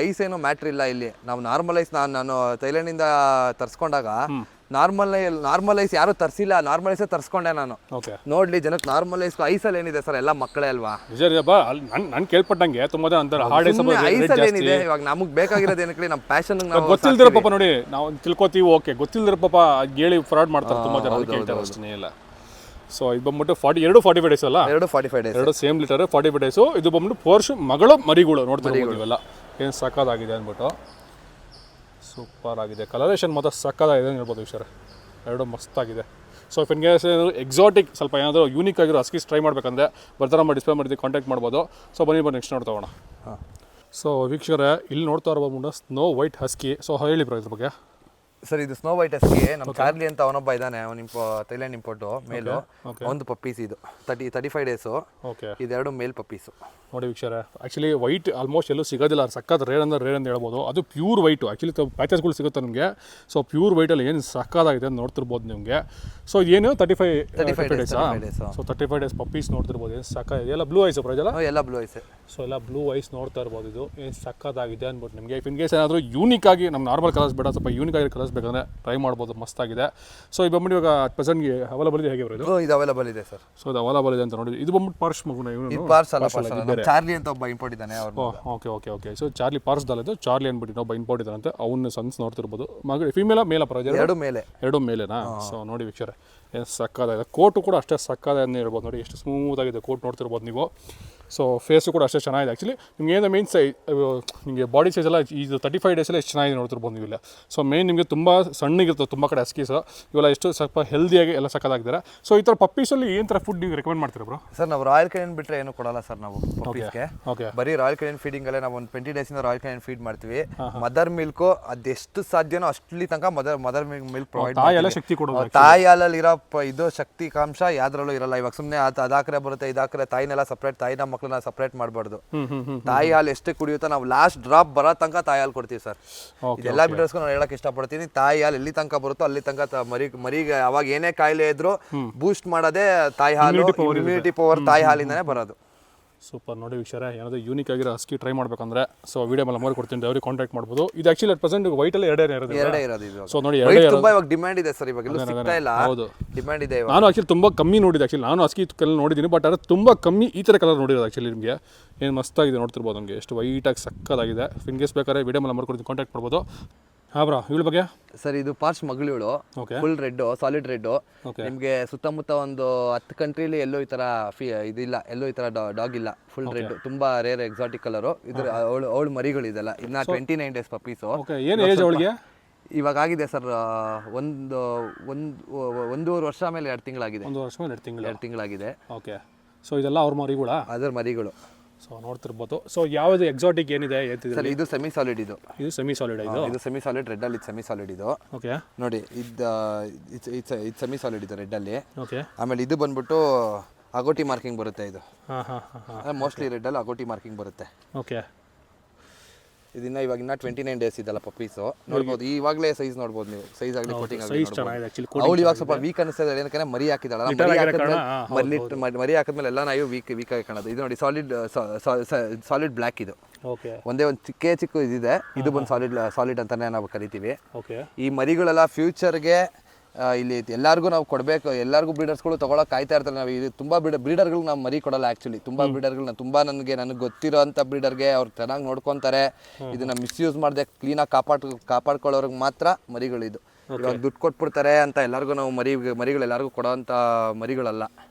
ಐಸ್ ಏನು ಮ್ಯಾಟ್ರ್ ಇಲ್ಲ ಇಲ್ಲಿ. ನಾವು ನಾರ್ಮಲ್ ಐಸ್ ನಾನು ಥೈಲ್ಯಾಂಡಿಂದ ತರಿಸ್ಕೊಂಡಾಗ ನಾರ್ಮಲ್ ಐಸ್ ಯಾರು ತರಿಸಿಲ್ಲ, ನಾರ್ಮಲ್ ಐಸೇ ತರಿಸ್ಕೊಂಡೆ ನಾನು. ನೋಡ್ಲಿ ಜನಕ್ಕೆ ನಾರ್ಮಲ್ ಐಸಲ್ಲಿ ಏನಿದೆ ಸರ್, ಎಲ್ಲ ಮಕ್ಕಳೇ ಅಲ್ವಾ. ನಾನು ಕೇಳ್ಪಟ್ಟಂಗೆ ತುಂಬಾ ಜನ ಅಂತಾರೆ ಹಾರ್ಡ್ ಐಸಲ್ಲಿ ಏನಿದೆ. ಇವಾಗ ನಮಗೆ ಬೇಕಾಗಿರೋದು ಏನಕ್ಕೆ ನಮ್ಮ ಪ್ಯಾಷನ್ ಗೊತ್ತಿಲ್ದಿರೋ ಪಾಪ ನೋಡಿ ನಾವು ತಿಳ್ಕೊತೀವಿ. ಓಕೆ ಗೊತ್ತಿಲ್ದಿರೋ ಪಾಪ ಹೇಳಿ ಫ್ರಾಡ್ ಮಾಡ್ತಾರೆ ತುಂಬಾ ಜನ, ಕೇಳ್ತಾರೆ ಅಷ್ಟೇ ಇಲ್ಲ. ಸೊ ಇದು ಬಂದ್ಬಿಟ್ಟು 45 ಡೇಸ್ ಅಲ್ಲ? 45 ಡೇಸ್. ಎರಡು ಸೇಮ್ ಲೀಟರ್ 45 ಡೇಸು. ಇದು ಬಂದ್ಬಿಟ್ಟು ಪೋರ್ಷ್ ಮಗಳು ಮರಿಗಳು ನೋಡ್ತಾರೆ ಇವೆಲ್ಲ. ಏನು ಸಕ್ಕತ್ತಾಗಿದೆ ಅಂದ್ಬಿಟ್ಟು. ಸೂಪರ್ ಆಗಿದೆ. ಕಲರೇಷನ್ ಮಾತ್ರ ಸಕ್ಕತ್ತಾಗಿದೆ ಅಂತ ಹೇಳ್ಬೋದು ವಿಷಯ. ಎರಡು ಮಸ್ತಾಗಿದೆ. ಸೊ ಇಫ್ ಇನ್ಕೇಸ್ ಎಕ್ಸಾಟಿಕ್ ಸ್ವಲ್ಪ ಏನಾದರೂ ಯೂನಿಕ್ ಆಗಿರೋ ಹಸ್ಕೀಸ್ ಟ್ರೈ ಮಾಡಬೇಕಂದ್ರೆ ಬರ್ತಾರ ಮಾಡಿ ಡಿಸ್ಪ್ಲೇ ಮಾಡಿದ್ದು ಕಾಂಟ್ಯಾಕ್ಟ್ ಮಾಡ್ಬೋದು. ಸೊ ಬನ್ನಿ ನೆಕ್ಸ್ಟ್ ನೋಡ್ತಾ ಹೋಗೋಣ. ಸೊ ವೀಕ್ಷಕರೇ, ಇಲ್ಲಿ ನೋಡ್ತಾ ಇರ್ಬೋದು ಸ್ನೋ ವೈಟ್ ಹಸ್ಕಿ. ಸೊ ಹೇಳಿ ಬ್ರೋ ಇದ್ರ ಬಗ್ಗೆ. ಸರ್ ಇದು ಸ್ನೋ ವೈಟ್ ಎಸ್ಗೆ ನಮ್ಮ ಚಾರ್ಲಿ ಅಂತ ಅವನೊಬ್ಬ ಇದ್ದಾನೆ, ಅವನ ಥೈಲ್ಯಾಂಡ್ ಇಂಪೋರ್ಟು ಮೇಲು. ಒಂದು ಪಪ್ಪೀಸ್ ಇದು 35 ಡೇಸು. ಓಕೆ, ಇದೆರಡು ಮೇಲ್ ಪಪ್ಪೀಸು. ನೋಡಿ ವೀಕ್ಷರ, ಆ್ಯಕ್ಚುಲಿ ವೈಟ್ ಆಲ್ಮೋಸ್ಟ್ ಎಲ್ಲೂ ಸಿಗೋದಿಲ್ಲ, ಸಕ್ಕತ್ ರೇರ್ ಅಂತ ಹೇಳ್ಬೋದು. ಅದು ಪ್ಯೂರ್ ವೈಟು, ಆ್ಯಕ್ಚುಲಿ ಪ್ಯಾಚಸ್ಗಳು ಸಿಗುತ್ತೆ ನಿಮಗೆ. ಸೊ ಪ್ಯೂರ್ ವೈಟಲ್ಲಿ ಏನು ಸಕ್ಕತ್ತಾಗಿದೆ ಅಂತ ನೋಡ್ತಿರ್ಬೋದು ನಿಮಗೆ. ಸೊ ಏನು 35 ಡೇಸಾ? ಸೊ 35 ಡೇಸ್ ಪಪ್ಪೀಸ್ ನೋಡ್ತಿರ್ಬೋದು, ಏನು ಸಕ್ಕ ಎಲ್ಲ ಬ್ಲೂ ಐಸ್ ಪ್ರಜಲ್ಲ, ಎಲ್ಲ ಬ್ಲೂ ಐಸ್. ಸೊ ಎಲ್ಲ ಬ್ಲೂ ಐಸ್ ನೋಡ್ತಾ ಇರ್ಬೋದು. ಇದು ಏನು ಸಕ್ಕತ್ತಾಗಿದೆ ಅಂದ್ಬಿಟ್ಟು ನಿಮಗೆ. ಇಫ್ ಇನ್ ಕೇಸ್ ಏನಾದರೂ ಯೂನಿಕ್ ಆಗಿ ನಮ್ಮ ನಾರ್ಮಲ್ ಕಲರ್ಸ್ ಬೇಡ, ಸ್ವಲ್ಪ ಯೂನಿಕ್ ಆಗಿ ಕಲರ್ಸ್ ಬೇಕಂದರೆ ಟ್ರೈ ಮಾಡ್ಬೋದು, ಮಸ್ತಾಗಿದೆ. ಸೊ ಇದು ಬಂದ್ಬಿಟ್ಟು ಇವಾಗ ಪ್ರೆಸೆಂಟ್ಗೆ ಅವೈಲಬಲ್ ಇದೆ, ಹೇಗೆ ಬರೋದು? ಇದು ಅವೈಲಬಲ್ ಇದೆ ಸರ್. ಸೊ ಇದು ಅವೈಲಬಲ್ ಇದೆ ಅಂತ ನೋಡಿ. ಇದು ಬಂದ್ಬಿಟ್ಟು ಪಾರ್ಶ್ ಮಗುನ, ಇದು ಪಾರ್ಸ್ ಅಲ್ಲ, ಚಾರ್ಲಿ ಅಂತ ಒಬ್ಬ ಇಂಪೋರ್ಟ್ ಇದ್ದಾನೆ ಅವ್ರು. Okay okay okay. So Charlie ಪಾರ್ಸ್ದಲ್ಲಿದ್ದು ಚಾರ್ಲಿ ಅಂದ್ಬಿಟ್ಟು ಒಬ್ಬ ಇಂಪೋರ್ಟ್ ಇದ್ದಾನಂತೆ, ಅವನ್ನ ಸನ್ಸ್ ನೋಡ್ತಿರ್ಬೋದು. ಮಗ ಫಿಮೇಲ ಮೇಲ ಪರವಾಗಿಲ್ಲ, ಎರಡು ಮೇಲೆನಾ? ಸೊ ನೋಡಿ ವೀಕ್ಷರ, ಏನು ಸಕ್ಕದಾಗಿದೆ. ಕೋಟು ಕೂಡ ಅಷ್ಟೇ ಸಕ್ಕದಾಗಿದೆ ಅಂತ ಹೇಳ್ಬೋದು. ನೋಡಿ ಎಷ್ಟು ಸ್ಮೂತಾಗಿದೆ ಕೋಟ್ ನೋಡ್ತಿರ್ಬೋದು ನೀವು. ಸೊ ಫೇಸು ಕೂಡ ಅಷ್ಟೇ ಚೆನ್ನಾಗಿದೆ. ಆ್ಯಕ್ಚುಲಿ ನಿಮ್ಗೆ ಏನು ಮೇನ್ ನಿಮಗೆ ಬಾಡಿ ಸೈಜ್ ಎಲ್ಲ ಇದು 35 ಡೇಸಲ್ಲಿ ಎಷ್ಟು ಚೆನ್ನಾಗಿದೆ ನೋಡ್ತಿರ್ಬೋದು ನೀವು ಇಲ್ಲ. ಸೊ ಮೇನ್ ನಿಮಗೆ ತುಂಬ ಸಣ್ಣಗಿರ್ತದೆ ತುಂಬ ಕಡೆ ಹಸ್ಕೀಸ್, ಇವೆಲ್ಲ ಎಷ್ಟು ಸ್ವಲ್ಪ ಹೆಲ್ದಿಯಾಗಿ ಎಲ್ಲ ಸಕ್ಕದಾಗಿದ್ದಾರೆ. ಸೊ ಈ ಥರ ಪಪ್ಪೀಸಲ್ಲಿ ಏನು ಥರ ಫುಡ್ ನೀವು ರೆಕಮೆಂಡ್ ಮಾಡ್ತೀರಾ ಬ್ರೋ? ಸರ್ ನಾವು ರಾಯಲ್ ಕೆನಿಯನ್ ಬಿಟ್ಟರೆ ಏನು ಕೊಡಲ್ಲ ಸರ್ ನಾವು ಪಪ್ಪೀಸ್ಗೆ. ಓಕೆ, ಬರೀ ರಾಯಲ್ ಕೆನಿಯನ್ ಫೀಡಿಂಗಲ್ಲೇ ನಾವು ಒಂದು 20 ಡೇಸಿಂದ ರಾಯಲ್ ಕೆನಿಯನ್ ಫೀಡ್ ಮಾಡ್ತೀವಿ. ಮದರ್ ಮಿಲ್ಕು ಅದೆಷ್ಟು ಸಾಧ್ಯನೋ ಅಷ್ಟಲ್ಲಿ ತನಕ ಮದರ್ ಮಿಲ್ಕ್ ಪ್ರೊವೈಡ್ ತಾಯಿ ಶಕ್ತಿ ಕೊಡೋದು. ತಾಯಿ ಹಾಲಲ್ಲಿರೋ ಇದು ಶಕ್ತಿಕಾಂಶ ಯಾವ್ದ್ರಲ್ಲೂ ಇರಲ್ಲ. ಇವಾಗ ಸುಮ್ಮನೆ ಅದಾಕ್ರೆ ಬರುತ್ತೆ, ಇದಾಕ್ರೆ ತಾಯಿನೆಲ್ಲ ಸಪ್ರೇಟ್, ತಾಯಿನ ಮಕ್ಕಳನ್ನ ಸಪ್ರೇಟ್ ಮಾಡಬಾರ್ದು. ತಾಯಿ ಹಾಲು ಎಷ್ಟು ಕುಡಿಯುತ್ತೋ ನಾವು ಲಾಸ್ಟ್ ಡ್ರಾಪ್ ಬರೋ ತನಕ ತಾಯಿ ಹಾಲು ಕೊಡ್ತೀವಿ ಸರ್. ಇದೆಲ್ಲ ಬಿಡರ್ಸ್ಕೊಂಡು ನಾನು ಹೇಳಕ್ ಇಷ್ಟಪಡ್ತೀನಿ, ತಾಯಿ ಹಾಲು ಎಲ್ಲಿ ತನಕ ಬರುತ್ತೋ ಅಲ್ಲಿ ತನಕ ಮರಿಗೆ ಅವಾಗ ಏನೇ ಕಾಯಿಲೆ ಇದ್ರು ಬೂಸ್ಟ್ ಮಾಡೋದೇ ತಾಯಿ ಹಾಲು. ಇಮ್ಯುನಿಟಿ ಪವರ್ ತಾಯಿ ಹಾಲಿಂದಾನೇ ಬರೋದು. ಸೂಪರ್. ನೋಡಿ ವೀಕ್ಷರ, ಏನಾದರೂ ಯೂನಿಕ್ ಆಗಿರೋ ಹಸ್ಕಿ ಟ್ರೈ ಮಾಡ್ಬೇಕಂದ್ರೆ ಸೊ ವಿಡಿಯೋ ಮೇಲೆ ನಂಬರ್ ಕೊಡ್ತೀನಿ, ಅವ್ರಿಗೆ ಕಾಂಟ್ಯಾಕ್ಟ್ ಮಾಡ್ಬೋದು. ಇದು ಆ್ಯಕ್ಚುಲಿ ಅಟ್ ಪ್ರೆಸೆಂಟ್ ವೈಟಲ್ಲಿ ಎರಡೇ ಇರೋದು ಇದು. ಸೊ ನೋಡಿ ತುಂಬಾ ಇವಾಗ ಡಿಮ್ಯಾಂಡ್ ಇದೆ ಸರ್, ಇವಾಗ ಸಿಗ್ತಾ ಇಲ್ಲ. ಹೌದು, ಡಿಮ್ಯಾಂಡ್ ಇದೆ. ನಾನು ಆ್ಯಕ್ಚುಲಿ ತುಂಬ ಕಮ್ಮಿ ನೋಡಿದೆ, ಆ್ಯಕ್ಚುಲಿ ನಾನು ಹಸ್ಕಿ ಕಲರ್ ನೋಡಿದ್ದೀನಿ, ಬಟ್ ಅದು ತುಂಬ ಕಮ್ಮಿ ಈ ಥರ ಕಲರ್ ನೋಡಿರೋದು. ಆ್ಯಕ್ಚುಲಿ ನಿಮಗೆ ಏನು ಮಸ್ತಾಗಿದೆ ನೋಡ್ತಿರ್ಬೋದು, ನಮಗೆ ಎಷ್ಟು ವೈಟಾಗಿ ಸಕ್ಕದಾಗಿದೆ. ಇನ್ ಕೇಸ್ ಬೇಕಾದ್ರೆ ವಿಡಿಯೋ ಮೇಲೆ ನಂಬರ್ ಕೊಡ್ತೀನಿ, ಕಾಂಟ್ಯಾಕ್ಟ್ ಮಾಡ್ಬೋದು. ಹಾಂ ಬ್ರಾ, ಇವಳ ಬಗ್ಗೆ ಸರ್ ಇದು ಪಾರ್ಸ್ ಮಗಳು, ಫುಲ್ ರೆಡ್, ಸಾಲಿಡ್ ರೆಡ್. ನಿಮಗೆ ಸುತ್ತಮುತ್ತ ಒಂದು 10 ಕಂಟ್ರಿಲಿ ಎಲ್ಲೂ ಈ ತರ ಇದಿಲ್ಲ, ಎಲ್ಲೂ ಈ ತರ ಡಾಗ್ ಇಲ್ಲ. ಫುಲ್ ರೆಡ್, ತುಂಬಾ ರೇರ್ ಎಕ್ಸಾಟಿಕ್ ಕಲರ್. ಇದ್ರ ಅವಳು ಮರಿಗಳು ಇದೆಲ್ಲ ಇನ್ನ 29 ಡೇಸ್ ಪಪ್ಪೀಸು. ಏನು ಏಜ್ ಅವಳಿಗೆ? ಇವಾಗ ಆಗಿದೆ ಸರ್ ಒಂದೂವರೆ ವರ್ಷ ಮೇಲೆ 2 ತಿಂಗಳಾಗಿದೆ. 1 ವರ್ಷ ಮೇಲೆ 2 ತಿಂಗಳಾಗಿದೆ. ಓಕೆ. ಸೊ ಇದೆಲ್ಲ ಅವ್ರ ಮರಿಗಳ? ಅದರ ಮರಿಗಳು. ಸೊ ನೋಡ್ತಿರ್ಬೋದು. ಸೊ ಯಾವುದು ಎಕ್ಸಾಟಿಕ್ ಏನಿದೆ ಸರ್? ಇದು ಸೆಮಿ ಸಾಲಿಡ್. ಇದು ಸೆಮಿ ಸಾಲಿಡ್. ಇದು ಸೆಮಿ ಸಾಲಿಡ್ ರೆಡ್ ಅಲ್ಲಿ ಸೆಮಿ ಸಾಲಿಡ್ ಇದು. ಓಕೆ, ನೋಡಿ ಇದು ಸೆಮಿ ಸಾಲಿಡ್ ಇದು ರೆಡ್ ಅಲ್ಲಿ. ಓಕೆ. ಆಮೇಲೆ ಇದು ಬಂದ್ಬಿಟ್ಟು ಅಗೋಟಿ ಮಾರ್ಕಿಂಗ್ ಬರುತ್ತೆ. ಇದು ಮೋಸ್ಟ್ಲಿ ರೆಡ್ ಅಲ್ಲಿ ಅಗೋಟಿ ಮಾರ್ಕಿಂಗ್ ಬರುತ್ತೆ. ಓಕೆ. ಇದನ್ನ ಇವಾಗ ಇನ್ನ 29 ಡೇಸ್ ಇದಲ್ಲ ಪಪ್ಪೀಸು. ನೋಡ್ಬೋದು, ಇವಾಗಲೇ ಸೈಜ್ ನೋಡ್ಬೋದು ನೀವು. ಸೈಜ್ ಆಗಲಿ ಕೋಟಿಂಗ್ ಆಗಲಿ. ಅವಳು ಇವಾಗ ಸ್ವಲ್ಪ ವೀಕ್ ಅನಿಸ್ತದೆ, ಏನಕ್ಕೆ ಮರಿ ಹಾಕಿದಾಳ. ಮರಿ ಹಾಕಿದ್ಮೇಲೆ ಎಲ್ಲ ನಾವು ವೀಕ್ ಆಗಿ ಕಾಣೋದು. ಇದು ನೋಡಿ ಸಾಲಿಡ್ ಬ್ಲ್ಯಾಕ್. ಇದು ಒಂದೇ ಒಂದು ಚಿಕ್ಕ ಇದಿದೆ. ಇದು ಬಂದು ಸಾಲಿಡ್ ಅಂತಾನೆ ನಾವು ಕರಿತೀವಿ. ಈ ಮರಿಗಳೆಲ್ಲ ಫ್ಯೂಚರ್ಗೆ ಇಲ್ಲಿ ಎಲ್ಲರಿಗೂ ನಾವು ಕೊಡಬೇಕು. ಎಲ್ಲರಿಗೂ ಬ್ರೀಡರ್ಸ್ಗಳು ತೊಗೊಳಕ್ಕೆ ಕಾಯ್ತಾ ಇರ್ತಾರೆ. ನಾವು ಇದು ತುಂಬ ಬ್ರೀಡರ್ಗಳು ನಾವು ಮರಿ ಕೊಡಲ್ಲ. ಆ್ಯಕ್ಚುಲಿ ತುಂಬ ಬ್ರೀಡರ್ಗಳನ್ನ ನನಗೆ ಗೊತ್ತಿರೋ ಅಂಥ ಬ್ರೀಡರ್ಗೆ ಅವ್ರು ಚೆನ್ನಾಗಿ ನೋಡ್ಕೊತಾರೆ. ಇದನ್ನ ಮಿಸ್ಯೂಸ್ ಮಾಡದೆ ಕ್ಲೀನಾಗಿ ಕಾಪಾಡ್ಕೊಳ್ಳೋರ್ಗೆ ಮಾತ್ರ ಮರಿಗಳಿದು. ಇವಾಗ ದುಡ್ಡು ಕೊಟ್ಬಿಡ್ತಾರೆ ಅಂತ ಎಲ್ಲರಿಗೂ ನಾವು ಮರಿಗಳು ಎಲ್ಲರಿಗೂ ಕೊಡೋಂಥ ಮರಿಗಳಲ್ಲ.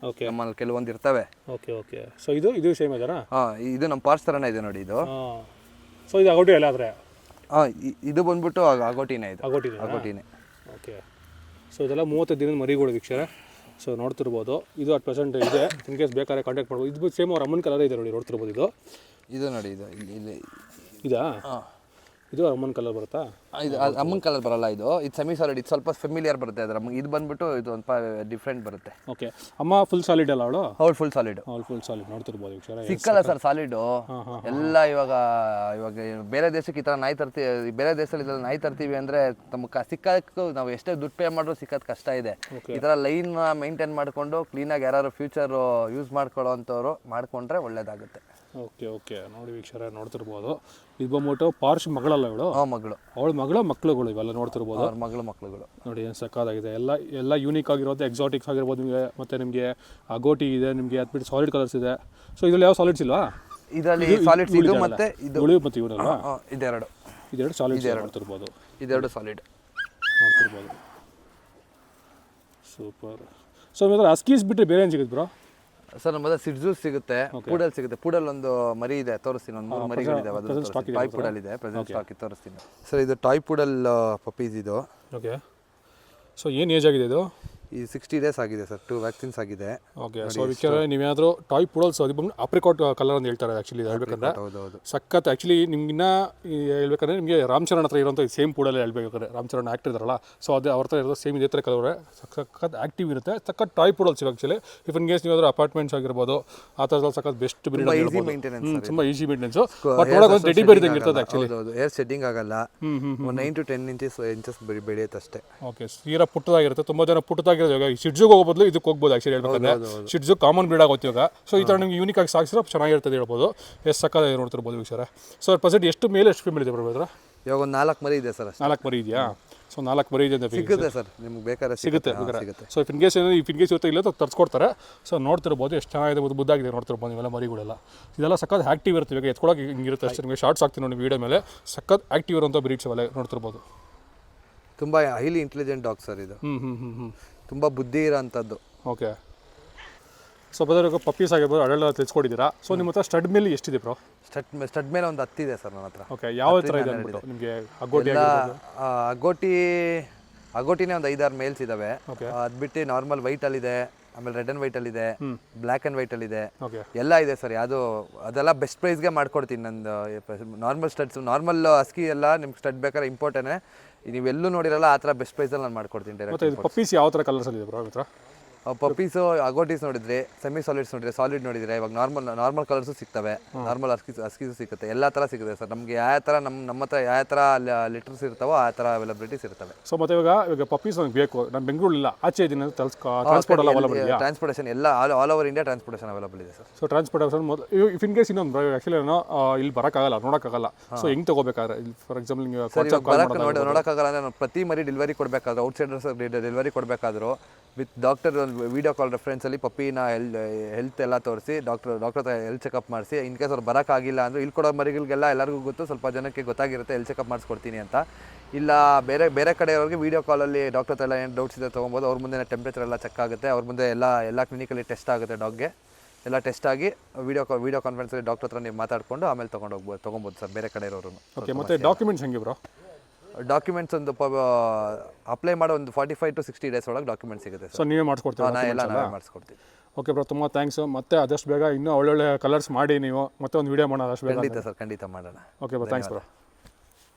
ನಮ್ಮಲ್ಲಿ ಕೆಲವೊಂದು ಇರ್ತವೆ. ಸೊ ಇದು ಸೇಮ್ ಇದರಾ? ಇದು ನಮ್ಮ ಪಾರ್ಸ್ ಥರನೇ ಇದೆ ನೋಡಿ. ಇದು ಸೊ ಇದು ಅಗೋಟಿ ಅಲ್ಲ ಆದರೆ? ಇದು ಬಂದ್ಬಿಟ್ಟು ಅಗೋಟಿನೇ. ಇದು ಅಗೋಟಿನೇ. ಓಕೆ. ಸೊ ಇದೆಲ್ಲ 30 ದಿನದ ಮರಿಗಳು ವೀಕ್ಷರ. ಸೊ ನೋಡ್ತಿರ್ಬೋದು. ಇದು ಅಟ್ ಪ್ರೆಸೆಂಟ್ ಇದೆ. ಇನ್ ಕೇಸ್ ಬೇಕಾದ್ರೆ ಕಾಂಟ್ಯಾಕ್ಟ್ ಮಾಡ್ಬೋದು. ಇದು ಸೇಮ್ ಅವ್ರ ಅಮ್ಮನ ಕಲರ್ ಇದೆ ನೋಡಿ, ನೋಡ್ತಿರ್ಬೋದು. ಇದು ನೋಡಿ, ಇಲ್ಲಿ ಇದಾ? ಇದು ಅಮ್ಮನ ಕಲರ್ ಬರುತ್ತಾ? ಇದು ಅಮ್ಮನ ಕಲರ್ ಬರಲ್ಲ. ಇದು ಸೆಮಿ ಸಾಲಿಡ್. ಇದು ಸ್ವಲ್ಪ ಫೆಮಿಲಿಯರ್ ಬರುತ್ತೆ. ಅದ್ರ ಇದು ಬಂದ್ಬಿಟ್ಟು ಇದು ಒಂದು ಡಿಫ್ರೆಂಟ್ ಬರುತ್ತೆ. ಓಕೆ. ಅಮ್ಮ ಫುಲ್ ಸಾಲಿಡ್ ಅಲ್ಲ ಅವಳು? Full solid. ನೋಡ್ತಿರ್ಬೋದು ವೀಕ್ಷರ. ಸಿಕ್ಕಲ್ಲ ಸರ್ ಸಾಲಿಡು ಎಲ್ಲ. ಇವಾಗ ಬೇರೆ ದೇಶಕ್ಕೆ ಈ ಥರ ನಾಯಿ ತರ್ತೀವಿ, ಬೇರೆ ದೇಶದಲ್ಲಿ ಇದೆಲ್ಲ ನಾಯಿ ತರ್ತೀವಿ ಅಂದರೆ ನಮ್ಗೆ ಸಿಕ್ಕಕ್ಕೆ ನಾವು ಎಷ್ಟೇ ದುಡ್ಡು ಪೇ ಮಾಡೋದು ಸಿಕ್ಕೋದು ಕಷ್ಟ ಇದೆ. ಈ ಥರ ಲೈನ್ ಮೇಂಟೈನ್ ಮಾಡಿಕೊಂಡು ಕ್ಲೀನಾಗಿ ಯಾರು ಫ್ಯೂಚರ್ ಯೂಸ್ ಮಾಡ್ಕೊಳ್ಳೋ ಅಂಥವ್ರು ಮಾಡ್ಕೊಂಡ್ರೆ ಒಳ್ಳೇದಾಗುತ್ತೆ. ಓಕೆ. ನೋಡಿ ವೀಕ್ಷರ, ನೋಡ್ತಿರ್ಬೋದು. ಇದು ಬಂದ್ಬಿಟ್ಟು ಪಾರ್ಶ್ ಮಗಳಲ್ಲ ಇವಳು? ಮಗಳು. ಅವಳ ಮಕ್ಕಳುಗಳು ಇವೆಲ್ಲ ನೋಡ್ತಿರ್ಬೋದು. ಮಕ್ಕಳುಗಳು ನೋಡಿ, ಏನು ಸಕ್ಕದಾಗಿದೆ. ಎಲ್ಲ ಯೂನಿಕ್ ಆಗಿರೋದು, ಎಕ್ಸಾಟಿಕ್ಸ್ ಆಗಿರ್ಬೋದು ನಿಮಗೆ. ಮತ್ತು ನಿಮಗೆ ಅಗೋಟಿ ಇದೆ, ನಿಮಗೆ ಅದ್ಬಿಟ್ಟು ಸಾಲಿಡ್ ಕಲರ್ಸ್ ಇದೆ. ಸೊ ಇದರಲ್ಲಿ ಯಾವ ಸಾಲಿಡ್ಸ್ ಇಲ್ವಾ? ಇದರಲ್ಲಿ ಸಾಲಿಡ್ಸ್ ಇದು ಮತ್ತೆ ಇವನಲ್ವಾ? ಇದೆರಡು ಸಾಲಿಡ್ ನೋಡ್ತಿರ್ಬೋದು. ಇದೆರಡು ಸಾಲಿಡ್ ನೋಡ್ತಿರ್ಬೋದು. ಸೂಪರ್. ಸೊ ಇವಾಗ ಹಸ್ಕೀಸ್ ಬಿಟ್ಟರೆ ಬೇರೆ ಏನು ಸಿಗುತ್ತೆ ಬ್ರೋ? ಸರ್ ನಮ್ಮ ಹತ್ರ ಸಿಡ್ಜೂಸ್ ಸಿಗುತ್ತೆ, ಪೂಡಲ್ ಸಿಗುತ್ತೆ. ಪೂಡಲ್ ಒಂದು ಮರಿ ಇದೆ, ತೋರಿಸ್ತೀನಿ. ಒಂದು 3 ಮರಿಗಳಿದೆ. ಟಾಯ್ ಪೂಡಲ್ ಇದೆ, ಪ್ರೆಸೆಂಟ್ ಸ್ಟಾಕ್ ತೋರಿಸ್ತೀನಿ. ಸರ್ ಇದು ಟಾಯ್ ಪೂಡಲ್ ಪಪ್ಪೀಸ್ ಇದು. ಓಕೆ. ಸೊ ಏನು ಏಜ್ ಆಗಿದೆ ಇದು? ಈ 60 ಡೇಸ್ ಆಗಿದೆ ಸರ್, 2 ವ್ಯಾಕ್ಸಿನ್ಸ್ ಆಗಿದೆ. ಓಕೆ. ಸೊ ವೀಕ್ಷಕರೇ, ನೀವೇನಾದರೂ ಟಾಯ್ ಪೂಡಲ್ಸ್ ಅದು ಬಂದು ಆಪ್ರಿಕಾಟ್ ಕಲರ್ ಅಂತ ಹೇಳ್ತಾರೆ ಆ್ಯಕ್ಚುಲಿ ಹೇಳ್ಬೇಕಂದ್ರೆ. ಹೌದೌದು. ಸಖತ್ ಆ್ಯಕ್ಚುಲಿ ನಿಮ್ಗಿನ್ನ ಹೇಳ್ಬೇಕಂದ್ರೆ ನಿಮಗೆ ರಾಮಚರಣ್ ಹತ್ರ ಇರೋಂಥ ಸೇಮ್ ಪೂಡಲ್ಲೇ ಹೇಳ್ಬೇಕಾದ್ರೆ, ರಾಮಚರಣ್ ಆ್ಯಕ್ಟರ್ ಇದಾರಲ್ಲ, ಸೊ ಅದೇ ಅವ್ರ ಹತ್ರ ಇರೋದು ಸೇಮ್ ಇದೇ ಥರ ಕಲರ್ ಸಖತ್ ಆ್ಯಕ್ಟಿವ್ ಇರುತ್ತೆ. ಸಖತ್ toy poodles actually if in case ನೀವಾದ್ರೂ ಅಪಾರ್ಟ್ಮೆಂಟ್ಸ್ ಆಗಿರ್ಬೋದು ಆ ಥರದಲ್ಲಿ ಸಖತ್ ಬೆಸ್ಟ್ ಬ್ರೀಡ್ ಈಸಿ ಮೇಂಟೆನೆನ್ಸ್, ತುಂಬ ಈಸಿ ಮೇಂಟೆನೆನ್ಸ್. ಬಟ್ ನೋಡೋಕೆ ಒಂದು ಟೆಡಿ ಬೇರ್ ಇದ್ದಂಗೆ ಇರ್ತದೆ ಆ್ಯಕ್ಚುಲಿ. ಹೌದು, ಏರ್ ಶೆಡ್ಡಿಂಗ್ ಆಗಲ್ಲ. 9 to 10 ಇಂಚಸ್ ಬೆಳೆಯುತ್ತೆ ಅಷ್ಟೇ. ಓಕೆ. ತೀರಾ ಪುಟ್ಟದಾಗಿರುತ್ತೆ. ತುಂಬ ಜನ ಪುಟ್ಟದಾಗಿರೋದು ಇವಾಗ ಶಿಡ್ಜುಗೆ ಹೋಗೋ ಬದಲು ಇದಕ್ಕೆ ಹೋಗ್ಬೋದು ಆ್ಯಕ್ಚುಲಿ ಹೇಳ್ಬೇಕಂದ್ರೆ. ಶಿಡ್ಜು ಕಾಮನ್ ಬ್ರೀಡ್ ಆಗುತ್ತೆ ಇವಾಗ. ಸೊ ಈ ಥರ ನಿಮ್ಗೆ ಯೂನಿಕ್ ಆಗಿ ಸಾಗಿಸಿದ್ರೆ ಚೆನ್ನಾಗಿರ್ತದೆ ಹೇಳ್ಬೋದು. ಎಷ್ಟು ಸಕ್ಕದಾಗಿ ನೋಡ್ತಿರ್ಬೋದು ವೀಕ್ಷರ. ಸೊ ಪ್ರೆಸೆಂಟ್ ಎಷ್ಟು ಮೇಲೆ ಎಷ್ಟು ಫೀಮೇಲ್ ಇದೆ ಬರ್ಬೋದ್ರ? ಇವಾಗ ಒಂದು 4 ಮರಿ ಇದೆ ಸರ್. 4 ಮರಿ ಇದೆಯಾ? ಸೊ 4 ಮರಿ ಇದೆ ಅಂತ ಸಿಗುತ್ತೆ ಸರ್, ನಿಮ್ಗೆ ಬೇಕಾದ್ರೆ ಸಿಗುತ್ತೆ. ಸೊ ಇಫ್ ಇನ್ ಕೇಸ್ ಇವತ್ತು ಇಲ್ಲ ತರಿಸ್ಕೊಡ್ತಾರೆ. ಸೊ ನೋಡ್ತಿರ್ಬೋದು ಎಷ್ಟು ಚೆನ್ನಾಗಿದೆ, ಬುದ್ದಾಗಿದೆ ನೋಡ್ತಿರ್ಬೋದು ನೀವೆಲ್ಲ ಮರಿಗಳೆಲ್ಲ. ಇದೆಲ್ಲ ಸಖತ್ ಆ್ಯಕ್ಟಿವ್ ಇರುತ್ತೆ. ಇವಾಗ ಎತ್ಕೊಳಕ್ಕೆ ಹಿಂಗಿರುತ್ತೆ ಅಷ್ಟೇ. ನಿಮಗೆ ಶಾರ್ಟ್ಸ್ ಆಗ್ತೀನಿ ನೋಡಿ ವೀಡಿಯೋ ಮೇಲೆ. ಸಖತ್ ಆ್ಯಕ್ಟಿವ್ ಇರೋಂಥ ಬ್ರೀಡ್ಸ್ ಅವೆಲ್ಲ ನೋಡ್ತಿರ್ಬೋದು. ತುಂಬ ಹೈಲಿ ಇಂಟೆಲಿಜೆಂಟ್ ಡಾಗ್ ಸರ್ ಇದು. ತುಂಬ ಬುದ್ಧಿ ಇರೋಂಥದ್ದು. ಓಕೆ. ಸೊ ಬದಲು ಪಪ್ಪೀಸ್ ಆಗಿರ್ಬೋದು ಅಡೆಲ್ಲ ತೆಗೆಸ್ಕೊಟ್ಟಿದ್ದೀರಾ. ಸೊ ನಿಮ್ಮ ಹತ್ರ ಸ್ಟಡ್ ಮೇಲೆ ಎಷ್ಟಿದೆ ಬ್ರೋ? ಸ್ಟಡ್ ಮೇಲೆ ಒಂದು 10 ಇದೆ ಸರ್ ನನ್ನ ಹತ್ರ. ಓಕೆ. ಯಾವ ಥರ ಇದೆ ಅಂದ್ಬಿಟ್ಟು ನಿಮಗೆ ಅಗೋಟಿ ಅಗೋಟಿನೇ ಒಂದು 5-6 ಮೇಲ್ಸ್ ಇದಾವೆ. ಅದು ಬಿಟ್ಟು ನಾರ್ಮಲ್ ವೈಟಲ್ಲಿದೆ, ಆಮೇಲೆ ರೆಡ್ ಆ್ಯಂಡ್ ವೈಟಲ್ಲಿದೆ, ಬ್ಲ್ಯಾಕ್ ಆ್ಯಂಡ್ ವೈಟಲ್ಲಿದೆ, ಎಲ್ಲ ಇದೆ ಸರ್. ಯಾವುದು ಅದೆಲ್ಲ ಬೆಸ್ಟ್ ಪ್ರೈಸ್ಗೆ ಮಾಡ್ಕೊಡ್ತೀನಿ. ನಂದು ನಾರ್ಮಲ್ ಸ್ಟಡ್ಸ್, ನಾರ್ಮಲ್ ಅಸ್ಕಿ ಎಲ್ಲ ನಿಮ್ಗೆ ಸ್ಟಡ್ ಬೇಕಾದ್ರೆ ಇಂಪಾರ್ಟೆಂಟೇ. ನೀವೆಲ್ಲೂ ನೋಡಿರಲ್ಲ ಆ ಥರ ಬೆಸ್ಟ್ ಪ್ರೈಸಲ್ಲಿ ನಾನು ಮಾಡ್ಕೊಡ್ತೀನಿ ಡೈರೆಕ್ಟ್. ಪಪ್ಪೀಸ್ ಯಾವ ಥರ ಕಲರ್ಸಲ್ಲಿ ಇದೆ ಬ್ರೋ ಹತ್ರ? ಪಪ್ಪೀಸು ಅಗೋಟೀಸ್ ನೋಡಿದ್ರೆ, ಸೆಮಿ ಸಾಲಿಡ್ಸ್ ನೋಡಿದ್ರೆ, ಸಾಲಿಡ್ ನೋಡಿದ್ರೆ, ಇವಾಗ ನಾರ್ಮಲ್ ಕಲರ್ಸು ಸಿಗ್ತವೆ, ನಾರ್ಮಲ್ ಅಸ್ಕೀಸು ಸಿಗುತ್ತೆ, ಎಲ್ಲ ಥರ ಸಿಗುತ್ತೆ ಸರ್. ನಮಗೆ ಯಾವ ಥರ ನಮ್ಮ ಹತ್ರ ಯಾವ ಥರ ಲಿಟರ್ಸ್ ಇರ್ತಾವೋ ಆ ಥರ ಅವೈಲಬಿಲಿಟೀಸ್ ಇರ್ತವೆ. ಸೊ ಮತ್ತೆ ಇವಾಗ ಪಪ್ಪೀಸ್ ನನಗೆ ಬೇಕು, ನಾನು ಬೆಂಗಳೂರಿಲ್ಲ, ಆಚೆ ಇದನ್ನ ಟ್ರಾನ್ಸ್ಪೋರ್ಟ್ ಎಲ್ಲ ಅವೈಲಬಲ್ ಇದೆಯಾ? ಟ್ರಾನ್ಸ್ಪೋರ್ಟೇಷನ್ ಎಲ್ಲ all over India transportation available ಇದೆ ಸರ್. ಸೊ ಟ್ರಾನ್ಸ್ಪೋರ್ಟೇಷನ್ ಮೊದಲು ಇಫ್ ಇನ್ ಕೇಸ್ ಇನ್ನೊಂದು ಆ್ಯಕ್ಚುಲಿ ನಾನು ಇಲ್ಲಿ ಬರೋಕ್ಕಾಗಲ್ಲ, ನೋಡೋಕ್ಕಾಗಲ್ಲ. ಸೊ ಹೆಂಗೆ ತೊಗೋಬೇಕಾದ್ರೆ ಫಾರ್ ಎಕ್ಸಾಂಪಲ್ ನಿಮಗೆ ನೋಡೋಕ್ಕಾಗಲ್ಲ ಅಂದರೆ ನಾನು ಪ್ರತಿ ಮರಿ ಡೆಲಿವರಿ ಕೊಡಬೇಕಾದ್ರೆ, ಔಟ್ಸೈಡರ್ಸ್ ಡೆಲಿವರಿ ಕೊಡಬೇಕಾದ್ರು ವಿತ್ ಡಾಕ್ಟರ್ ವೀಡಿಯೋ ಕಾಲ್ ರೆಫರೆನ್ಸಲ್ಲಿ ಪಪ್ಪಿನ ಹೆಲ್ತ್ ಎಲ್ಲ ತೋರಿಸಿ ಡಾಕ್ಟರ್ ಹತ್ರ ಹೆಲ್ತ್ ಚೆಕಪ್ ಮಾಡಿಸಿ, ಇನ್ ಕೇಸ್ ಅವ್ರು ಬರೋಕ್ಕಾಗಿಲ್ಲ ಅಂದರೆ ಇಲ್ಲಿ ಕೊಡೋ ಮರಿಗಳಿಗೆಲ್ಲ ಎಲ್ಲರಿಗೂ ಗೊತ್ತು, ಸ್ವಲ್ಪ ಜನಕ್ಕೆ ಗೊತ್ತಾಗಿರುತ್ತೆ ಹೆಲ್ತ್ ಚೆಕಪ್ ಮಾಡಿಸ್ಕೊಡ್ತೀನಿ ಅಂತ. ಇಲ್ಲ ಬೇರೆ ಕಡೆಯವ್ರಿಗೆ ವೀಡಿಯೋ ಕಾಲಲ್ಲಿ ಡಾಕ್ಟರ್ ಹತ್ರ ಎಲ್ಲ ಏನು ಡೌಟ್ಸ್ ಇದೆ ತೊಗೊಬೋದು. ಅವ್ರ ಮುಂದೆ ಟೆಂಪ್ರೇಚರ್ ಎಲ್ಲ ಚೆಕ್ ಆಗುತ್ತೆ, ಅವ್ರ ಮುಂದೆ ಎಲ್ಲ ಕ್ಲಿನಿಕಲ್ಲಿ ಟೆಸ್ಟ್ ಆಗುತ್ತೆ. ಡಾಗ್ಗೆ ಎಲ್ಲ ಟೆಸ್ಟ್ ಆಗಿ ವೀಡಿಯೋ ಕಾನ್ಫರೆನ್ಸಲ್ಲಿ ಡಾಕ್ಟರ್ ಹತ್ರ ನೀವು ಮಾತಾಡಿಕೊಂಡು ಆಮೇಲೆ ತೊಗೊಬೋದು ಸರ್ ಬೇರೆ ಕಡೆ ಇರೋರು. ಓಕೆ. ಮತ್ತು ಡಾಕ್ಯುಮೆಂಟ್ಸ್ ಹೆಂಗೆ ಬ್ರೋ? ಡಾಕ್ಯುಮೆಂಟ್ಸ್ ಒಂದು ಅಪ್ಲೈ ಮಾಡೋ ಒಂದು 45 to 60 ಡೇಸ್ ಒಳಗೆ ಡಾಕ್ಯುಮೆಂಟ್ ಸಿಗುತ್ತೆ. ಸೊ ನೀವೇ ಮಾಡಿಸ್ಕೊಡ್ತೀರಾ? ನಾವೇ ಮಾಡಿಸ್ಕೊಡ್ತೀವಿ. ಓಕೆ ಬ್ರೋ, ತುಂಬ ಥ್ಯಾಂಕ್ಸು. ಮತ್ತೆ ಆದಷ್ಟು ಬೇಗ ಇನ್ನೂ ಒಳ್ಳೊಳ್ಳೆ ಕಲರ್ಸ್ ಮಾಡಿ ನೀವು ಮತ್ತೆ ಒಂದು ವೀಡಿಯೋ ಮಾಡೋಣ ಆದಷ್ಟು ಬೇಗ. ಖಂಡಿತ ಸರ್, ಖಂಡಿತ ಮಾಡೋಣ. Okay bro, thanks bro.